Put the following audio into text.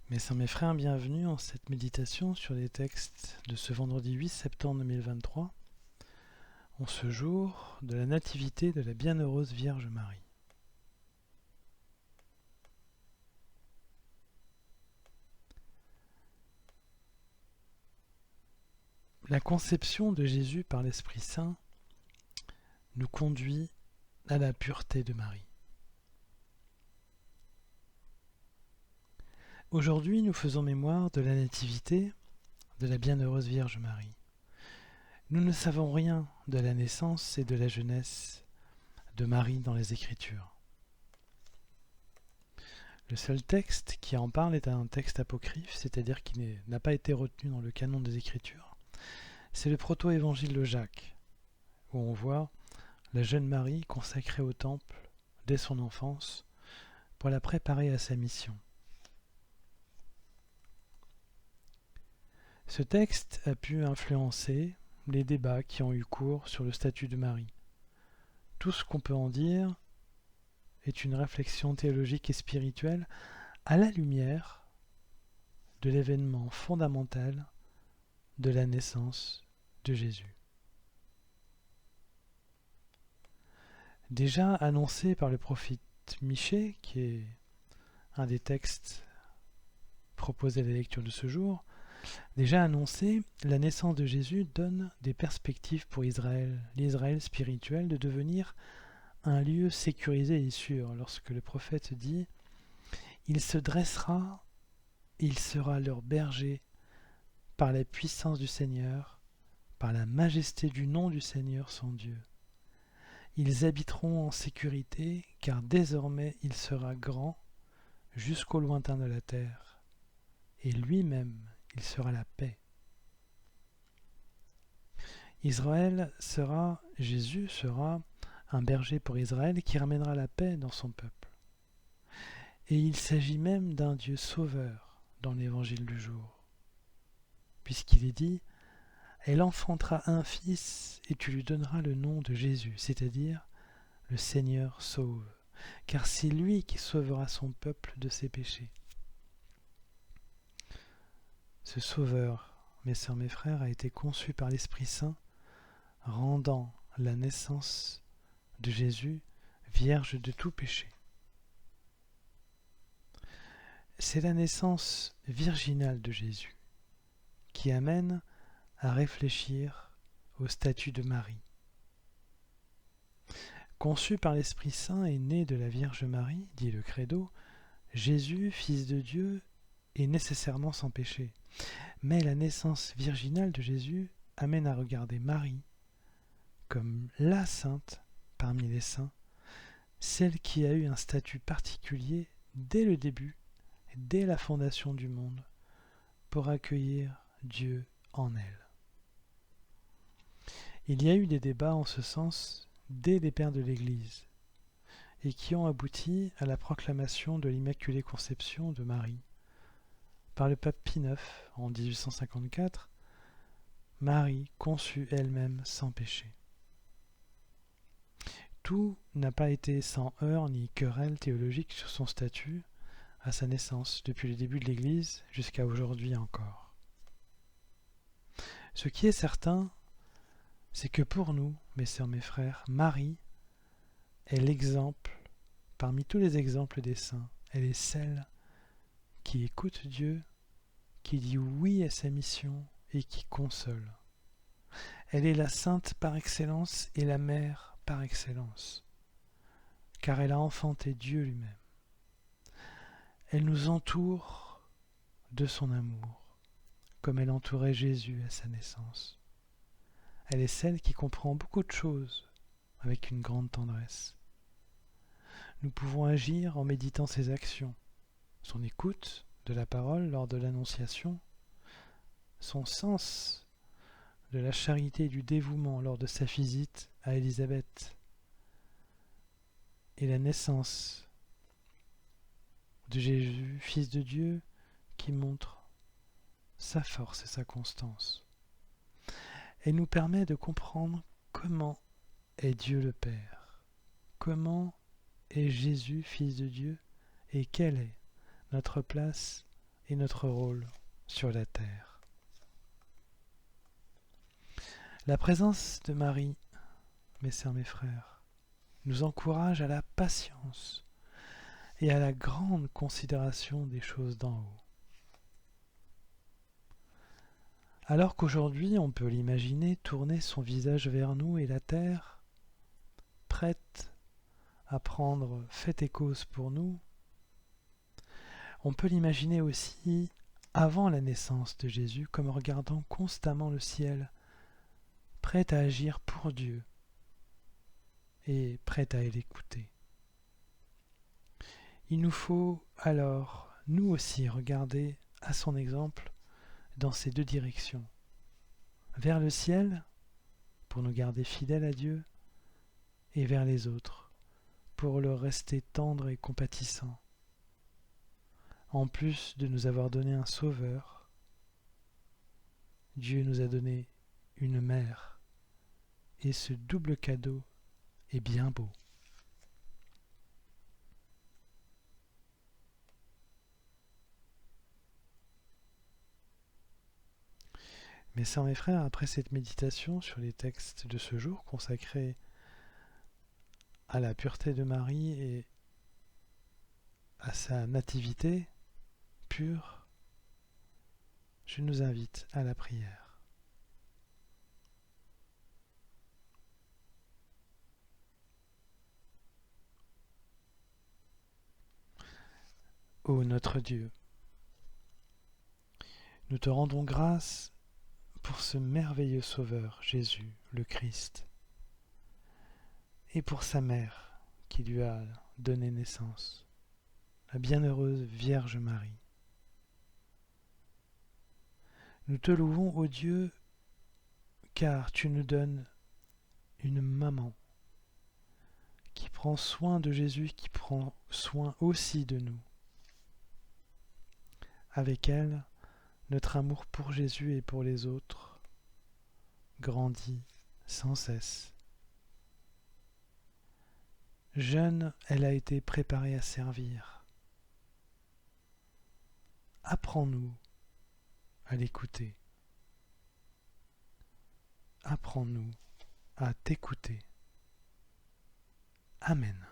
Mes sœurs, mes frères, bienvenue en cette méditation sur les textes de ce vendredi 8 septembre 2023, en ce jour de la nativité de la bienheureuse Vierge Marie. La conception de Jésus par l'Esprit Saint nous conduit à la pureté de Marie. Aujourd'hui, nous faisons mémoire de la nativité de la bienheureuse Vierge Marie. Nous ne savons rien de la naissance et de la jeunesse de Marie dans les Écritures. Le seul texte qui en parle est un texte apocryphe, c'est-à-dire qui n'a pas été retenu dans le canon des Écritures. C'est le proto-évangile de Jacques, où on voit la jeune Marie consacrée au temple dès son enfance pour la préparer à sa mission. Ce texte a pu influencer les débats qui ont eu cours sur le statut de Marie. Tout ce qu'on peut en dire est une réflexion théologique et spirituelle à la lumière de l'événement fondamental de la naissance de Jésus. Déjà annoncé par le prophète Michée, qui est un des textes proposés à la lecture de ce jour, déjà annoncé, la naissance de Jésus donne des perspectives pour Israël, l'Israël spirituel, de devenir un lieu sécurisé et sûr. Lorsque le prophète dit « Il se dressera, il sera leur berger par la puissance du Seigneur, par la majesté du nom du Seigneur son Dieu. Ils habiteront en sécurité, car désormais il sera grand jusqu'au lointain de la terre, et lui-même il sera la paix. » Jésus sera un berger pour Israël qui ramènera la paix dans son peuple. Et il s'agit même d'un Dieu sauveur dans l'évangile du jour, puisqu'il est dit « Elle enfantera un fils et tu lui donneras le nom de Jésus, c'est-à-dire le Seigneur sauve, car c'est lui qui sauvera son peuple de ses péchés. » Ce sauveur, mes sœurs, mes frères, a été conçu par l'Esprit Saint, rendant la naissance de Jésus vierge de tout péché. C'est la naissance virginale de Jésus qui amène à réfléchir au statut de Marie. Conçu par l'Esprit Saint et né de la Vierge Marie, dit le Credo, Jésus, Fils de Dieu, est nécessairement sans péché. Mais la naissance virginale de Jésus amène à regarder Marie comme la sainte parmi les saints, celle qui a eu un statut particulier dès le début, dès la fondation du monde, pour accueillir Dieu en elle. Il y a eu des débats en ce sens dès les pères de l'Église, et qui ont abouti à la proclamation de l'Immaculée Conception de Marie. Par le pape Pie IX, en 1854, Marie conçue elle-même sans péché. Tout n'a pas été sans heurts ni querelle théologique sur son statut à sa naissance, depuis le début de l'Église jusqu'à aujourd'hui encore. Ce qui est certain, c'est que pour nous, mes sœurs, mes frères, Marie est l'exemple, parmi tous les exemples des saints, elle est celle qui écoute Dieu, qui dit oui à sa mission et qui console. Elle est la sainte par excellence et la mère par excellence, car elle a enfanté Dieu lui-même. Elle nous entoure de son amour, comme elle entourait Jésus à sa naissance. Elle est celle qui comprend beaucoup de choses avec une grande tendresse. Nous pouvons agir en méditant ses actions, son écoute de la parole lors de l'Annonciation, son sens de la charité et du dévouement lors de sa visite à Élisabeth, et la naissance de Jésus, Fils de Dieu, qui montre sa force et sa constance. Elle nous permet de comprendre comment est Dieu le Père, comment est Jésus, Fils de Dieu, et quelle est notre place et notre rôle sur la terre. La présence de Marie, mes sœurs, mes frères, nous encourage à la patience et à la grande considération des choses d'en haut. Alors qu'aujourd'hui, on peut l'imaginer tourner son visage vers nous et la terre, prête à prendre fait et cause pour nous, on peut l'imaginer aussi avant la naissance de Jésus comme regardant constamment le ciel, prête à agir pour Dieu et prête à l'écouter. Il nous faut alors, nous aussi, regarder à son exemple dans ces deux directions. Vers le ciel, pour nous garder fidèles à Dieu, et vers les autres, pour leur rester tendres et compatissants. En plus de nous avoir donné un sauveur, Dieu nous a donné une mère, et ce double cadeau est bien beau. Mes sœurs, mes frères, après cette méditation sur les textes de ce jour consacrés à la pureté de Marie et à sa nativité pure, je nous invite à la prière. Ô notre Dieu, nous te rendons grâce pour ce merveilleux Sauveur, Jésus, le Christ, et pour sa mère qui lui a donné naissance, la bienheureuse Vierge Marie. Nous te louons, ô Dieu, car tu nous donnes une maman qui prend soin de Jésus, qui prend soin aussi de nous. Avec elle, notre amour pour Jésus et pour les autres grandit sans cesse. Jeune, elle a été préparée à servir. Apprends-nous à l'écouter. Apprends-nous à t'écouter. Amen.